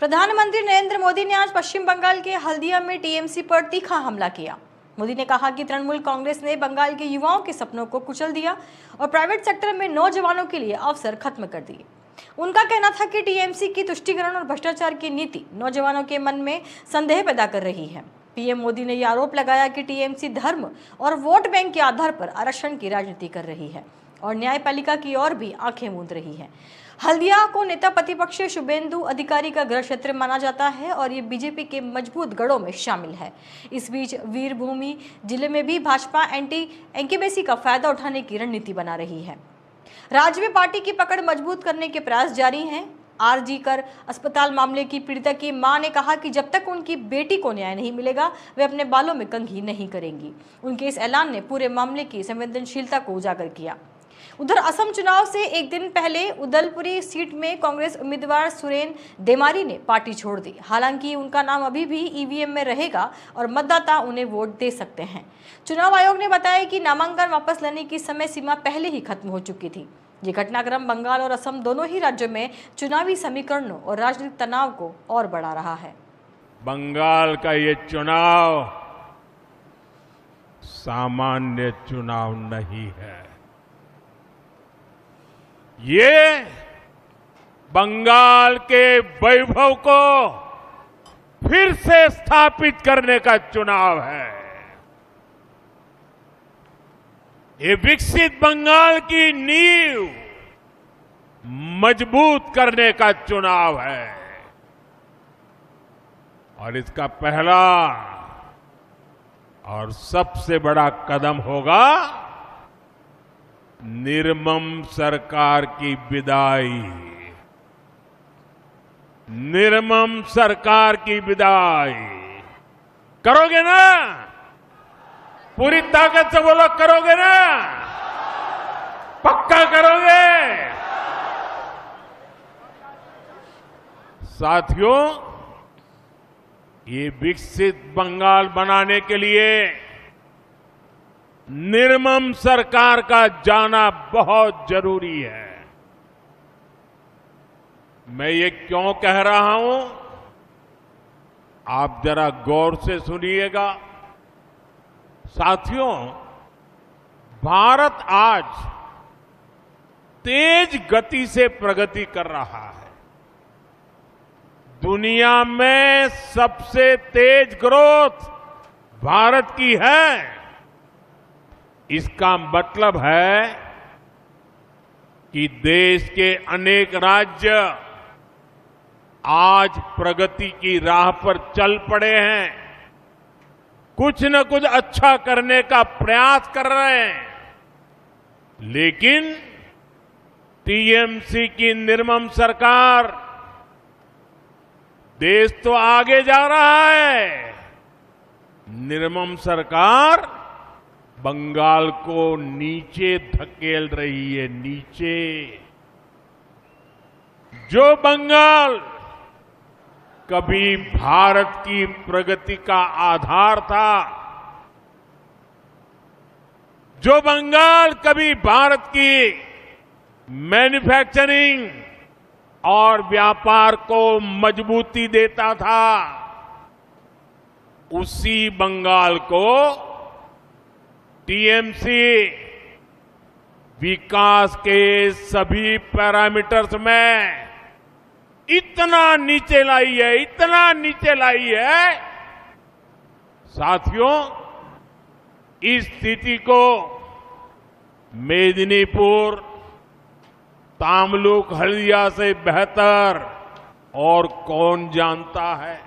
प्रधानमंत्री नरेंद्र मोदी ने आज पश्चिम बंगाल के हल्दिया में टीएमसी पर तीखा हमला किया। मोदी ने कहा कि तृणमूल कांग्रेस ने बंगाल के युवाओं के सपनों को कुचल दिया और प्राइवेट सेक्टर में नौजवानों के लिए अवसर खत्म कर दिए। उनका कहना था कि टीएमसी की तुष्टीकरण और भ्रष्टाचार की नीति नौजवानों के मन में संदेह पैदा कर रही है। पीएम मोदी ने यह आरोप लगाया कि टीएमसी धर्म और वोट बैंक के आधार पर आरक्षण की राजनीति कर रही है और न्यायपालिका की ओर भी आंखें मूंद रही है। हल्दिया को नेता प्रतिपक्ष शुभेंदु अधिकारी का गृह क्षेत्र माना जाता है और ये बीजेपी के मजबूत गढ़ों में शामिल है। इस बीच वीरभूमि जिले में भी भाजपा एंटी इंक्यूबेसी का फायदा उठाने की रणनीति बना रही है। राज्य में पार्टी की पकड़ मजबूत करने के प्रयास जारी हैं। आरजी कर अस्पताल मामले की पीड़िता की मां ने कहा कि जब तक उनकी बेटी को न्याय नहीं मिलेगा वे अपने बालों में कंघी नहीं करेंगी। उनके इस ऐलान ने पूरे मामले की संवेदनशीलता को उजागर किया। उधर असम चुनाव से एक दिन पहले उदलपुरी सीट में कांग्रेस उम्मीदवार सुरेन देमारी ने पार्टी छोड़ दी। हालांकि उनका नाम अभी भी ईवीएम में रहेगा और मतदाता उन्हें वोट दे सकते हैं। चुनाव आयोग ने बताया कि नामांकन वापस लेने की समय सीमा पहले ही खत्म हो चुकी थी। ये घटनाक्रम बंगाल और असम दोनों ही राज्यों में चुनावी समीकरणों और राजनीतिक तनाव को और बढ़ा रहा है। बंगाल का ये चुनाव सामान्य चुनाव नहीं है। ये बंगाल के वैभव को फिर से स्थापित करने का चुनाव है। ये विकसित बंगाल की नींव मजबूत करने का चुनाव है और इसका पहला और सबसे बड़ा कदम होगा निर्मम सरकार की विदाई। निर्मम सरकार की विदाई करोगे ना? पूरी ताकत से बोलो, करोगे ना? पक्का करोगे? साथियों, ये विकसित बंगाल बनाने के लिए निर्मम सरकार का जाना बहुत जरूरी है। मैं ये क्यों कह रहा हूं, आप जरा गौर से सुनिएगा। साथियों, भारत आज तेज गति से प्रगति कर रहा है। दुनिया में सबसे तेज ग्रोथ भारत की है। इसका मतलब है कि देश के अनेक राज्य आज प्रगति की राह पर चल पड़े हैं, कुछ न कुछ अच्छा करने का प्रयास कर रहे हैं। लेकिन टीएमसी की निर्मम सरकार देश तो आगे जा रहा है, निर्मम सरकार बंगाल को नीचे धकेल रही है। नीचे जो बंगाल कभी भारत की प्रगति का आधार था, जो बंगाल कभी भारत की मैन्युफैक्चरिंग और व्यापार को मजबूती देता था, उसी बंगाल को टीएमसी विकास के सभी पैरामीटर्स में इतना नीचे लाई है, इतना नीचे लाई है। साथियों, इस स्थिति को मेदिनीपुर, तामलुक, हल्दिया से बेहतर और कौन जानता है।